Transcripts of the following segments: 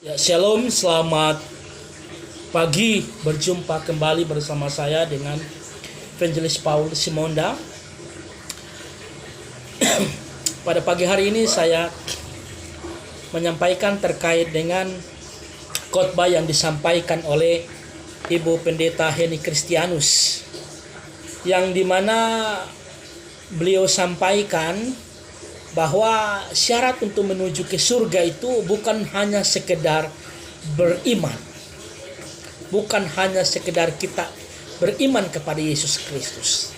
Ya, Shalom, selamat pagi. Berjumpa kembali bersama saya dengan Evangelis Paul Simonda. Pada pagi hari ini saya menyampaikan terkait dengan khotbah yang disampaikan oleh Ibu Pendeta Heni Kristianus, yang dimana beliau sampaikan bahwa syarat untuk menuju ke surga itu bukan hanya sekedar beriman, bukan hanya sekedar kita beriman kepada Yesus Kristus,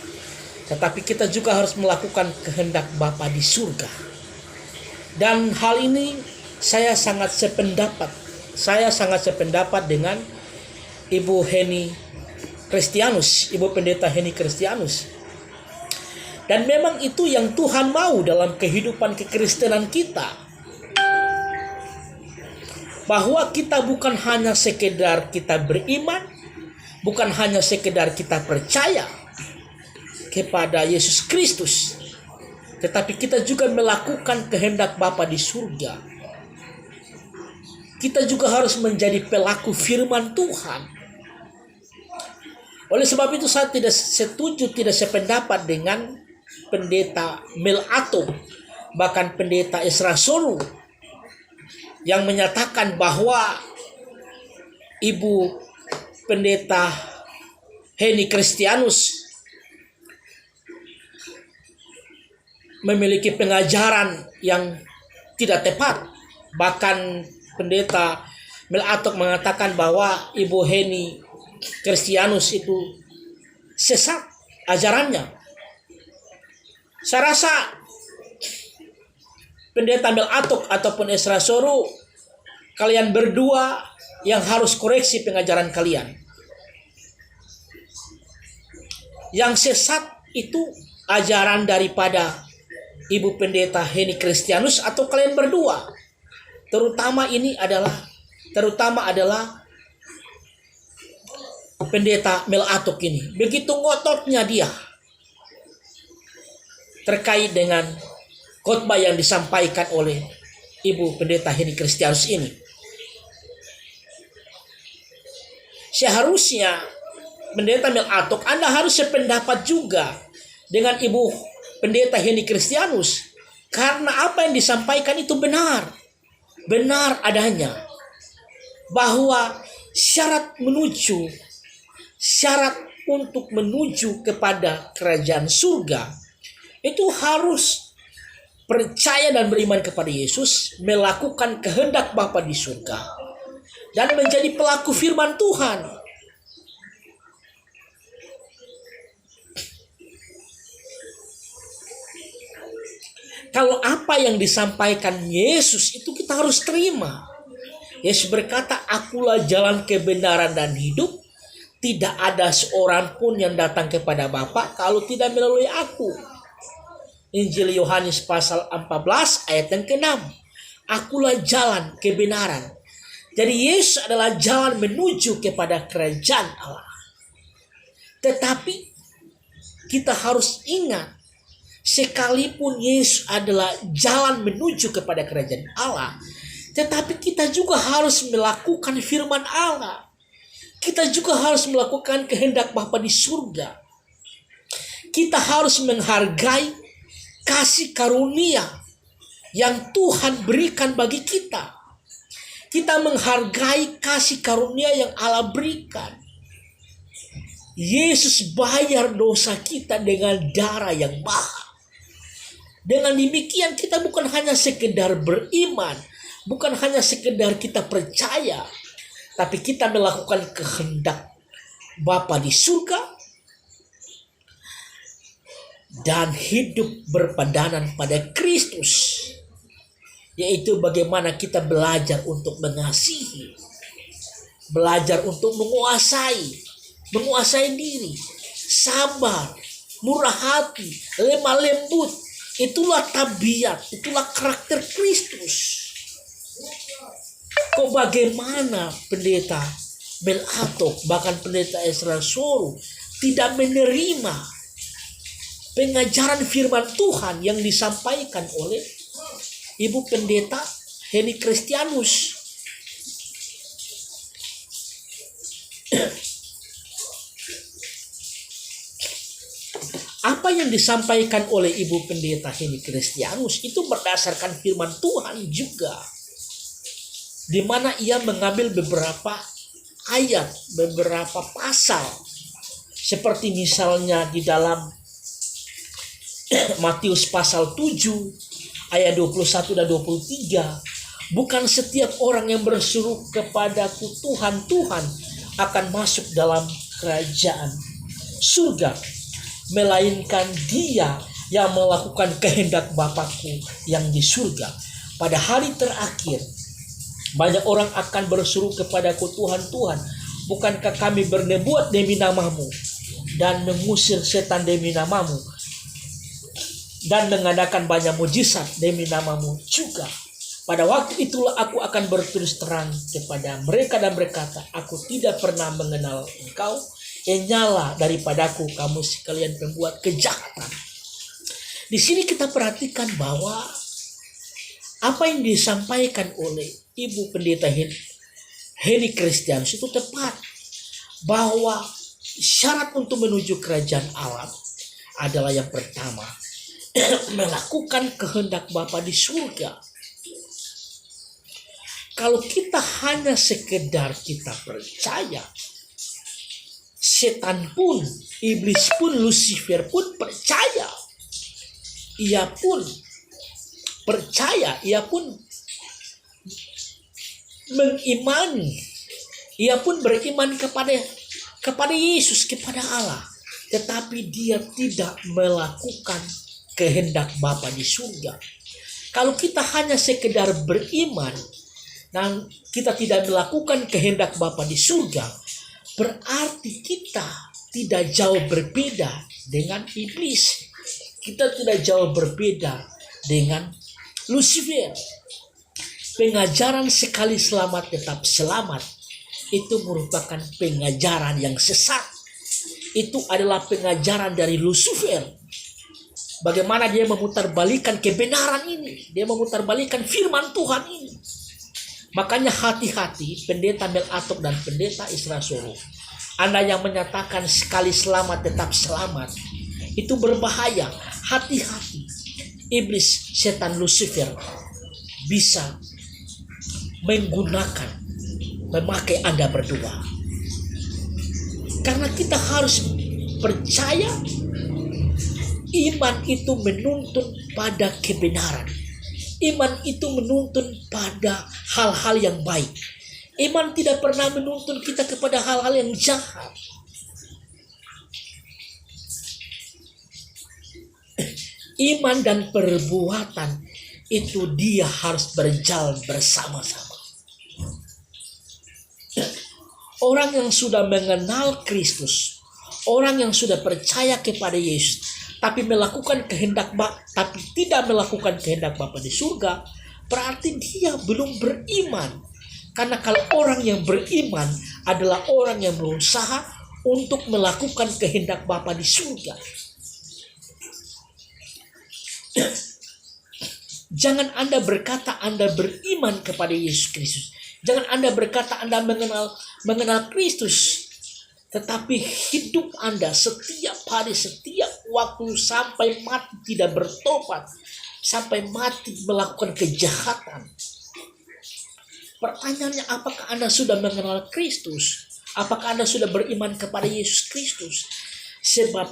tetapi kita juga harus melakukan kehendak Bapa di surga. Dan hal ini saya sangat sependapat dengan Ibu Heni Kristianus, Ibu Pendeta Heni Kristianus. Dan memang itu yang Tuhan mau dalam kehidupan kekristenan kita. Bahwa kita bukan hanya sekedar kita beriman, bukan hanya sekedar kita percaya kepada Yesus Kristus, tetapi kita juga melakukan kehendak Bapa di surga. Kita juga harus menjadi pelaku firman Tuhan. Oleh sebab itu saya tidak sependapat dengan Pendeta Mel Atom, bahkan Pendeta Ezra Soru, yang menyatakan bahwa Ibu Pendeta Heni Kristianus memiliki pengajaran yang tidak tepat. Bahkan Pendeta Mel Atom mengatakan bahwa Ibu Heni Kristianus itu sesat ajarannya. Saya rasa Pendeta Mel Atok ataupun Ezra Soru, kalian berdua yang harus koreksi pengajaran kalian. Yang sesat itu ajaran daripada Ibu Pendeta Heni Kristianus atau kalian berdua. Terutama adalah Pendeta Mel Atok ini. Begitu ngototnya dia terkait dengan khotbah yang disampaikan oleh Ibu Pendeta Heni Kristianus ini. Seharusnya Pendeta Mel Atok, Anda harus sependapat juga dengan Ibu Pendeta Heni Kristianus, karena apa yang disampaikan itu benar adanya, bahwa syarat untuk menuju kepada kerajaan surga itu harus percaya dan beriman kepada Yesus, melakukan kehendak Bapa di surga, dan menjadi pelaku firman Tuhan. Kalau apa yang disampaikan Yesus itu kita harus terima. Yesus berkata, "Akulah jalan kebenaran dan hidup. Tidak ada seorang pun yang datang kepada Bapa kalau tidak melalui aku." Injil Yohanes pasal 14 ayat yang ke-6. Akulah jalan kebenaran. Jadi Yesus adalah jalan menuju kepada kerajaan Allah. Tetapi kita harus ingat, sekalipun Yesus adalah jalan menuju kepada kerajaan Allah, tetapi kita juga harus melakukan firman Allah. Kita juga harus melakukan kehendak Bapa di surga. Kita harus menghargai kasih karunia yang Tuhan berikan bagi kita. Kita menghargai kasih karunia yang Allah berikan. Yesus bayar dosa kita dengan darah yang mahal. Dengan demikian kita bukan hanya sekedar beriman, bukan hanya sekedar kita percaya, tapi kita melakukan kehendak Bapa di surga dan hidup berpadanan pada Kristus, yaitu bagaimana kita belajar untuk mengasihi, belajar untuk menguasai diri, sabar, murah hati, lemah lembut. Itulah tabiat, itulah karakter Kristus. Kok bagaimana Pendeta Mel Atok, bahkan Pendeta Ezra Soru tidak menerima pengajaran firman Tuhan yang disampaikan oleh Ibu Pendeta Heni Kristianus? apa yang disampaikan oleh Ibu Pendeta Heni Kristianus itu berdasarkan firman Tuhan juga, di mana ia mengambil beberapa ayat, beberapa pasal, seperti misalnya di dalam Matius pasal 7 ayat 21 dan 23, bukan setiap orang yang berseru kepadaku Tuhan, Tuhan akan masuk dalam kerajaan surga, melainkan dia yang melakukan kehendak Bapakku yang di surga. Pada hari terakhir, banyak orang akan berseru kepadaku, Tuhan, Tuhan, bukankah kami bernubuat demi namamu dan mengusir setan demi namamu dan mengadakan banyak mujizat demi namamu juga? Pada waktu itulah aku akan berterus terang kepada mereka dan berkata, aku tidak pernah mengenal engkau, nyala daripadaku kamu sekalian pembuat kejahatan. Di sini kita perhatikan bahwa apa yang disampaikan oleh Ibu Pendeta Heni Kristianus itu tepat, bahwa syarat untuk menuju kerajaan Allah adalah yang pertama, melakukan kehendak Bapa di surga. Kalau kita hanya sekedar kita percaya, setan pun, iblis pun, Lucifer pun percaya. Ia pun percaya, ia pun mengimani, ia pun beriman kepada Yesus, kepada Allah. Tetapi dia tidak melakukan kehendak Bapa di surga. Kalau kita hanya sekedar beriman dan kita tidak melakukan kehendak Bapa di surga, berarti kita tidak jauh berbeda dengan iblis. Kita tidak jauh berbeda dengan Lucifer. Pengajaran sekali selamat tetap selamat itu merupakan pengajaran yang sesat. Itu adalah pengajaran dari Lucifer. Bagaimana dia memutarbalikkan kebenaran ini, dia memutarbalikkan firman Tuhan ini. Makanya hati-hati Pendeta Mel Atok dan Pendeta Isra Soro. Anda yang menyatakan sekali selamat tetap selamat, itu berbahaya. Hati-hati. Iblis, setan Lucifer bisa memakai Anda berdua. Karena kita harus percaya, iman itu menuntun pada kebenaran. Iman itu menuntun pada hal-hal yang baik. Iman tidak pernah menuntun kita kepada hal-hal yang jahat. Iman dan perbuatan itu dia harus berjalan bersama-sama. Orang yang sudah mengenal Kristus, orang yang sudah percaya kepada Yesus, tapi melakukan kehendak tapi tidak melakukan kehendak Bapa di surga, berarti dia belum beriman. Karena kalau orang yang beriman adalah orang yang berusaha untuk melakukan kehendak Bapa di surga. Jangan Anda berkata Anda beriman kepada Yesus Kristus. Jangan Anda berkata Anda mengenal Kristus, tetapi hidup Anda setiap hari, setiap waktu sampai mati tidak bertobat, sampai mati melakukan kejahatan. Pertanyaannya, apakah Anda sudah mengenal Kristus? Apakah Anda sudah beriman kepada Yesus Kristus? Sebab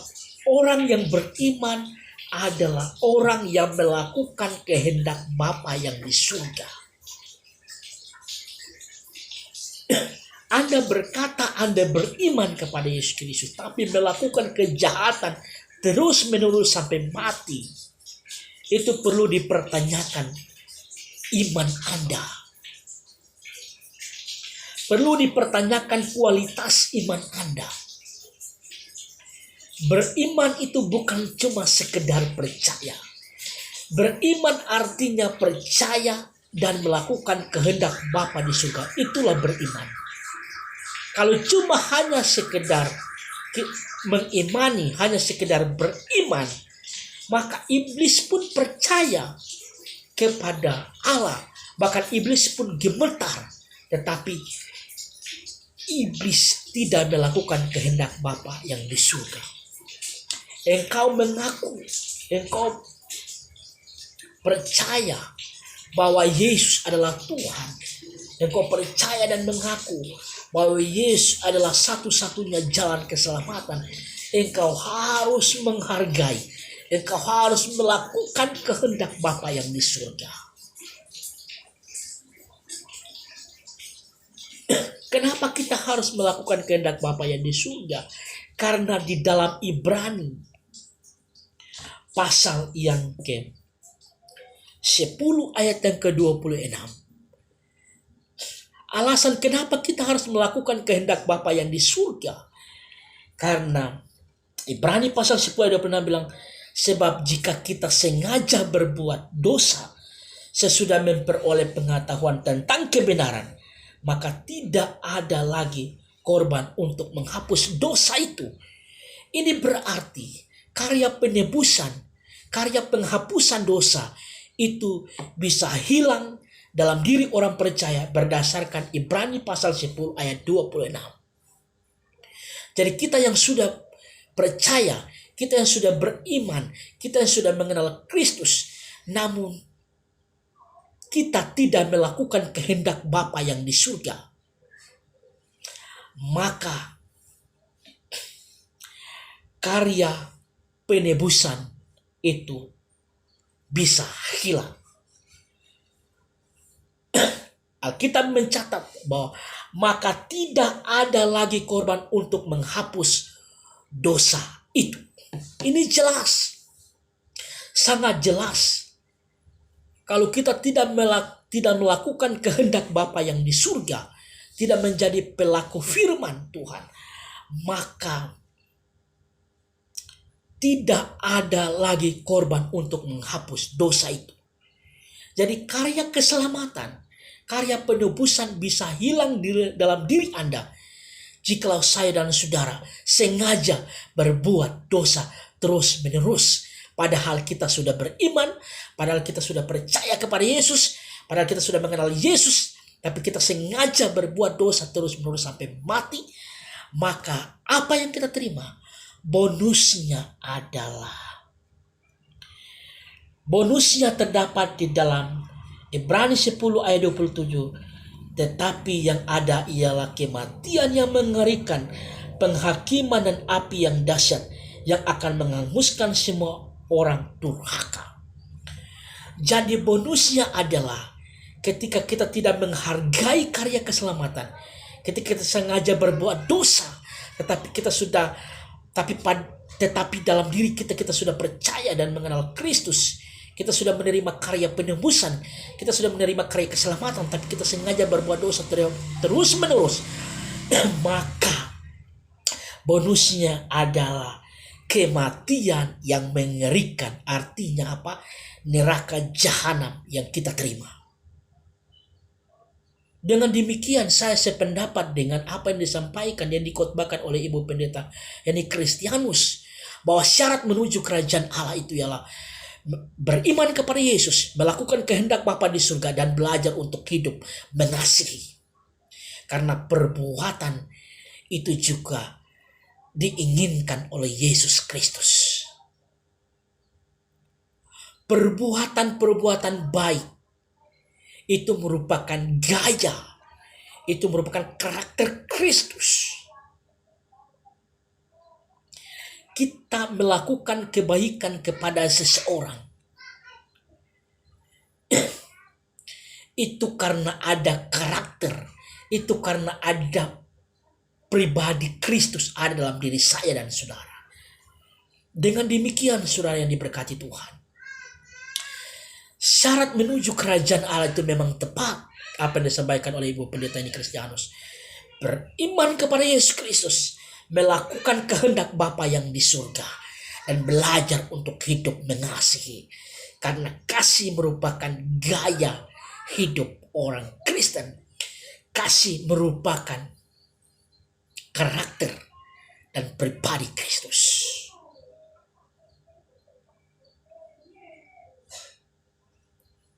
orang yang beriman adalah orang yang melakukan kehendak Bapa yang di surga. Anda berkata Anda beriman kepada Yesus Kristus, tapi melakukan kejahatan terus-menerus sampai mati. Itu perlu dipertanyakan iman Anda. Perlu dipertanyakan kualitas iman Anda. Beriman itu bukan cuma sekedar percaya. Beriman artinya percaya dan melakukan kehendak Bapa di surga. Itulah beriman. Kalau cuma hanya sekedar mengimani, hanya sekedar beriman, maka iblis pun percaya kepada Allah. Bahkan iblis pun gemetar. Tetapi iblis tidak melakukan kehendak Bapa yang di surga. engkau mengaku, engkau percaya bahwa Yesus adalah Tuhan, engkau percaya dan mengaku bahwa Yesus adalah satu-satunya jalan keselamatan, engkau harus menghargai, engkau harus melakukan kehendak Bapa yang di surga. Kenapa kita harus melakukan kehendak Bapa yang di surga? Karena di dalam Ibrani pasal yang ke-10 ayat yang ke-26, alasan kenapa kita harus melakukan kehendak Bapa yang di surga, karena Ibrani pasal 10 ayat 26 bilang, sebab jika kita sengaja berbuat dosa sesudah memperoleh pengetahuan tentang kebenaran, maka tidak ada lagi korban untuk menghapus dosa itu. Ini berarti karya penebusan, karya penghapusan dosa itu bisa hilang dalam diri orang percaya berdasarkan Ibrani pasal 10 ayat 26. Jadi kita yang sudah percaya, kita yang sudah beriman, kita yang sudah mengenal Kristus, namun kita tidak melakukan kehendak Bapa yang di surga, maka karya penebusan itu bisa hilang. Alkitab mencatat bahwa maka tidak ada lagi korban untuk menghapus dosa itu. Ini jelas, sangat jelas. Kalau kita tidak melakukan kehendak Bapa yang di surga, tidak menjadi pelaku firman Tuhan, maka tidak ada lagi korban untuk menghapus dosa itu. Jadi karya keselamatan, karya penebusan bisa hilang dalam diri Anda jikalau saya dan saudara sengaja berbuat dosa terus menerus. Padahal kita sudah beriman, padahal kita sudah percaya kepada Yesus, padahal kita sudah mengenal Yesus, tapi kita sengaja berbuat dosa terus menerus sampai mati. Maka apa yang kita terima? Bonusnya terdapat di dalam Ibrani 10 ayat 27. Tetapi yang ada ialah kematian yang mengerikan, penghakiman dan api yang dahsyat yang akan menghanguskan semua orang durhaka. Jadi bonusnya adalah ketika kita tidak menghargai karya keselamatan, ketika kita sengaja berbuat dosa, tetapi dalam diri kita sudah percaya dan mengenal Kristus, kita sudah menerima karya penebusan, kita sudah menerima karya keselamatan, tapi kita sengaja berbuat dosa terus menerus, maka bonusnya adalah kematian yang mengerikan. Artinya apa? Neraka jahanam yang kita terima. Dengan demikian saya sependapat dengan apa yang disampaikan, yang dikotbahkan oleh Ibu Pendeta Yani Kristianus, bahwa syarat menuju kerajaan Allah itu ialah beriman kepada Yesus, melakukan kehendak Bapa di surga, dan belajar untuk hidup mengasihi. Karena perbuatan itu juga diinginkan oleh Yesus Kristus. Perbuatan-perbuatan baik itu merupakan gaya, itu merupakan karakter Kristus. Kita melakukan kebaikan kepada seseorang itu karena ada karakter, itu karena ada pribadi Kristus ada dalam diri saya dan saudara. Dengan demikian saudara yang diberkati Tuhan, syarat menuju kerajaan Allah itu memang tepat apa yang disampaikan oleh Ibu Pendeta Yani Kristianus. Beriman kepada Yesus Kristus, melakukan kehendak Bapa yang di surga, dan belajar untuk hidup mengasihi. Karena kasih merupakan gaya hidup orang Kristen. Kasih merupakan karakter dan pribadi Kristus.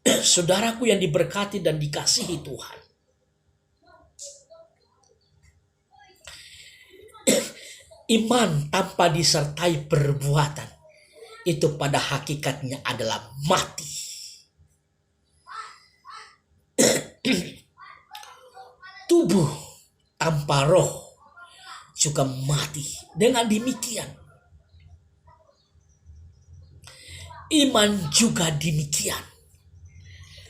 Saudaraku yang diberkati dan dikasihi Tuhan, Iman tanpa disertai perbuatan itu pada hakikatnya adalah mati. Tubuh tanpa roh juga mati. Dengan demikian, iman juga demikian.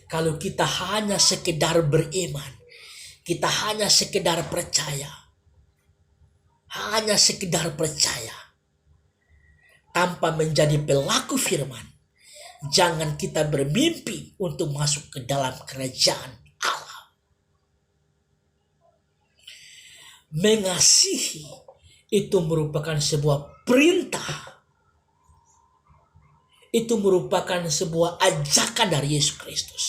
Kalau kita hanya sekedar beriman, kita hanya sekedar percaya, tanpa menjadi pelaku firman, jangan kita bermimpi untuk masuk ke dalam kerajaan Allah. Mengasihi itu merupakan sebuah perintah. Itu merupakan sebuah ajakan dari Yesus Kristus.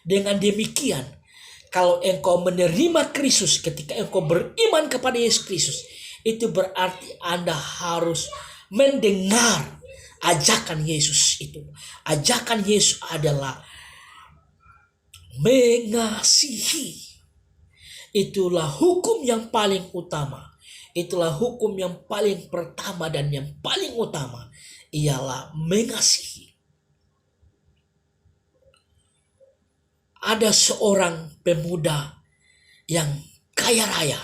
Dengan demikian, kalau engkau menerima Kristus ketika engkau beriman kepada Yesus Kristus, itu berarti Anda harus mendengar ajakan Yesus itu. Ajakan Yesus adalah mengasihi. Itulah hukum yang paling utama. Itulah hukum yang paling pertama dan yang paling utama. Ialah mengasihi. Ada seorang pemuda yang kaya raya.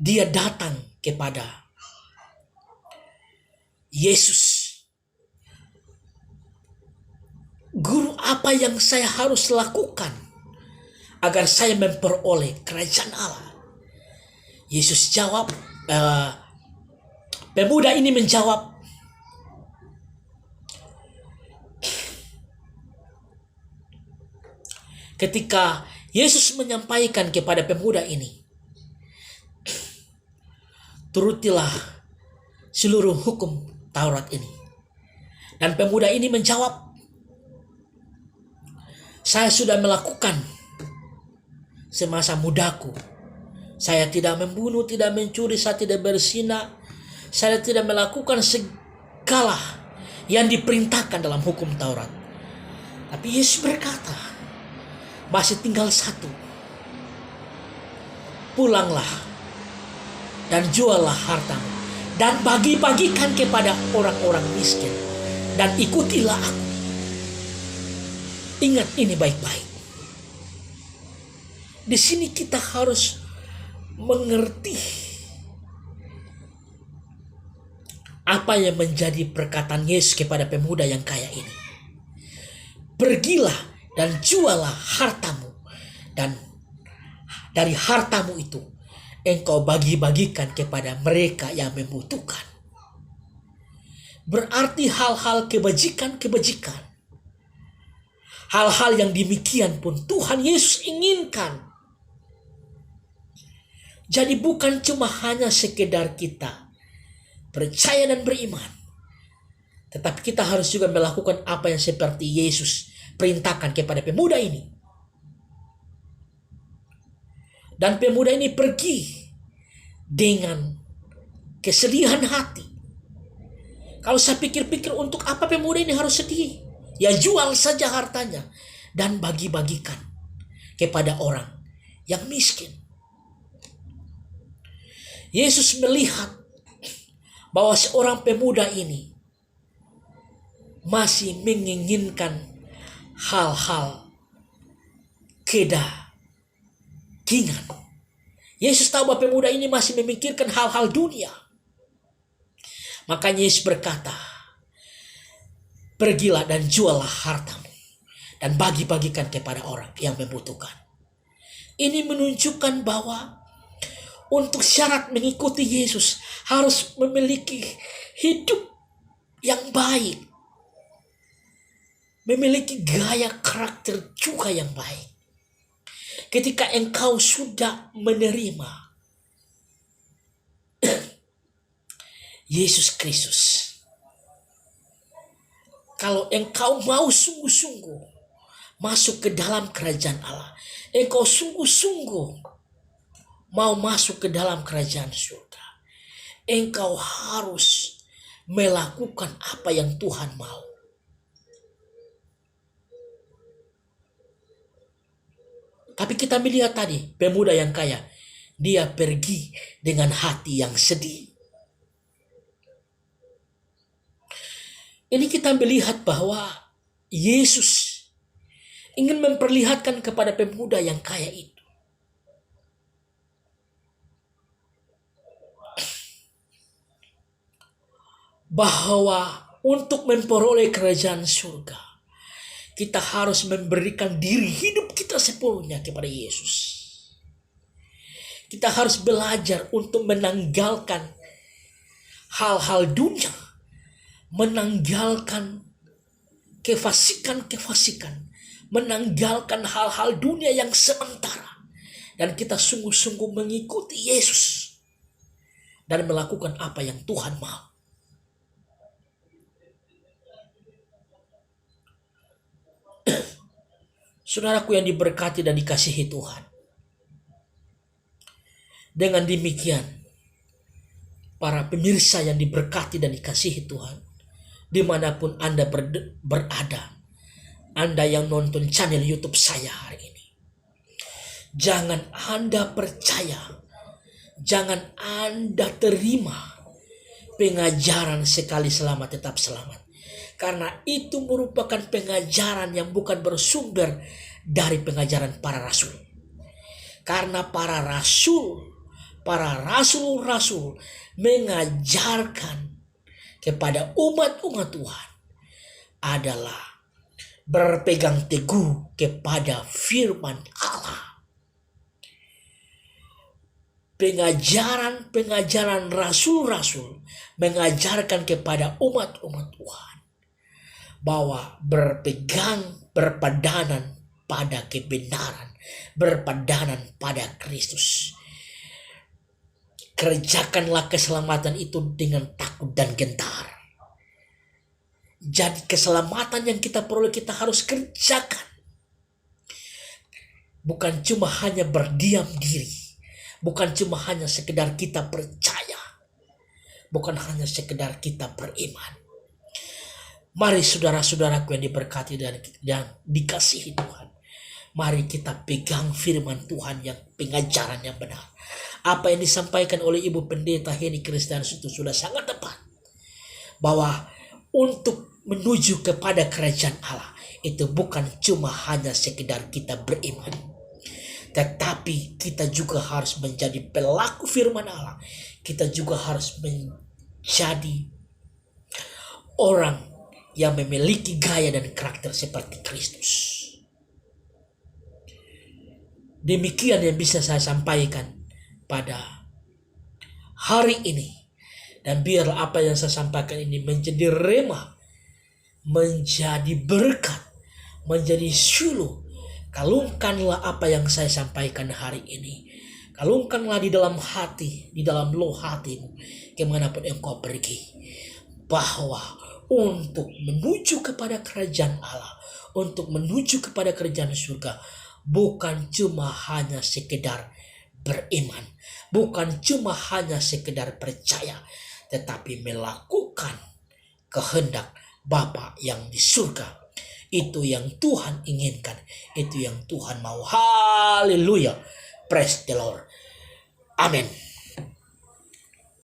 Dia datang kepada Yesus. Guru, apa yang saya harus lakukan agar saya memperoleh kerajaan Allah? Yesus jawab, pemuda ini menjawab, ketika Yesus menyampaikan kepada pemuda ini, turutilah seluruh hukum Taurat ini. Dan pemuda ini menjawab, saya sudah melakukan semasa mudaku. Saya tidak membunuh, tidak mencuri, saya tidak berzina, saya tidak melakukan segala yang diperintahkan dalam hukum Taurat. Tapi Yesus berkata, masih tinggal satu. Pulanglah dan juallah hartamu dan bagi-bagikan kepada orang-orang miskin dan ikutilah aku. Ingat ini baik-baik. Di sini kita harus mengerti apa yang menjadi perkataan Yesus kepada pemuda yang kaya ini. Pergilah dan jualah hartamu, dan dari hartamu itu engkau bagi-bagikan kepada mereka yang membutuhkan. Berarti hal-hal kebajikan, hal-hal yang demikian pun Tuhan Yesus inginkan. Jadi bukan cuma hanya sekedar kita percaya dan beriman, tetapi kita harus juga melakukan apa yang seperti Yesus perintahkan kepada pemuda ini. Dan pemuda ini pergi dengan kesedihan hati. Kalau saya pikir-pikir, untuk apa pemuda ini harus sedih? Ya jual saja hartanya dan bagi-bagikan kepada orang yang miskin. Yesus melihat bahwa seorang pemuda ini masih menginginkan hal-hal kedagingan. Yesus tahu bahwa pemuda ini masih memikirkan hal-hal dunia. Makanya Yesus berkata, pergilah dan juallah hartamu dan bagi-bagikan kepada orang yang membutuhkan. Ini menunjukkan bahwa untuk syarat mengikuti Yesus harus memiliki hidup yang baik, memiliki gaya karakter juga yang baik. Ketika engkau sudah menerima Yesus Kristus, kalau engkau mau sungguh-sungguh masuk ke dalam kerajaan Allah, engkau sungguh-sungguh mau masuk ke dalam kerajaan surga, engkau harus melakukan apa yang Tuhan mau. Tapi kita melihat tadi pemuda yang kaya, Dia pergi dengan hati yang sedih. Ini kita melihat bahwa Yesus ingin memperlihatkan kepada pemuda yang kaya itu bahwa untuk memperoleh kerajaan surga, kita harus memberikan diri hidup kita sepenuhnya kepada Yesus. Kita harus belajar untuk menanggalkan hal-hal dunia, menanggalkan kefasikan, menanggalkan hal-hal dunia yang sementara. Dan kita sungguh-sungguh mengikuti Yesus dan melakukan apa yang Tuhan mau. Saudaraku yang diberkati dan dikasihi Tuhan. Dengan demikian, para pemirsa yang diberkati dan dikasihi Tuhan, dimanapun Anda berada, Anda yang nonton channel YouTube saya hari ini, jangan Anda percaya, jangan Anda terima pengajaran sekali selamat tetap selamat. Karena itu merupakan pengajaran yang bukan bersumber dari pengajaran para rasul. Karena para rasul mengajarkan kepada umat-umat Tuhan adalah berpegang teguh kepada firman Allah. Pengajaran rasul-rasul mengajarkan kepada umat-umat Tuhan bahwa berpadanan pada kebenaran, berpadanan pada Kristus. Kerjakanlah keselamatan itu dengan takut dan gentar. Jadi keselamatan yang kita peroleh kita harus kerjakan. Bukan cuma hanya berdiam diri. Bukan cuma hanya sekedar kita percaya. Bukan hanya sekedar kita beriman. Mari saudara-saudaraku yang diberkati dan dikasihi Tuhan. Mari kita pegang firman Tuhan yang pengajaran yang benar. Apa yang disampaikan oleh Ibu Pendeta Heni Kristianus itu sudah sangat tepat. Bahwa untuk menuju kepada kerajaan Allah itu bukan cuma hanya sekedar kita beriman. Tetapi kita juga harus menjadi pelaku firman Allah. Kita juga harus menjadi orang yang memiliki gaya dan karakter seperti Kristus. Demikian yang bisa saya sampaikan pada hari ini. Dan biar apa yang saya sampaikan ini menjadi rema, menjadi berkat, menjadi suluh. Kalungkanlah apa yang saya sampaikan hari ini. Kalungkanlah di dalam hati, di dalam loh hatimu, kemanapun engkau pergi. Bahwa untuk menuju kepada kerajaan Allah, untuk menuju kepada kerajaan surga, bukan cuma hanya sekedar beriman, bukan cuma hanya sekedar percaya, tetapi melakukan kehendak Bapa yang di surga. Itu yang Tuhan inginkan, itu yang Tuhan mau. Haleluya, praise the Lord, amin.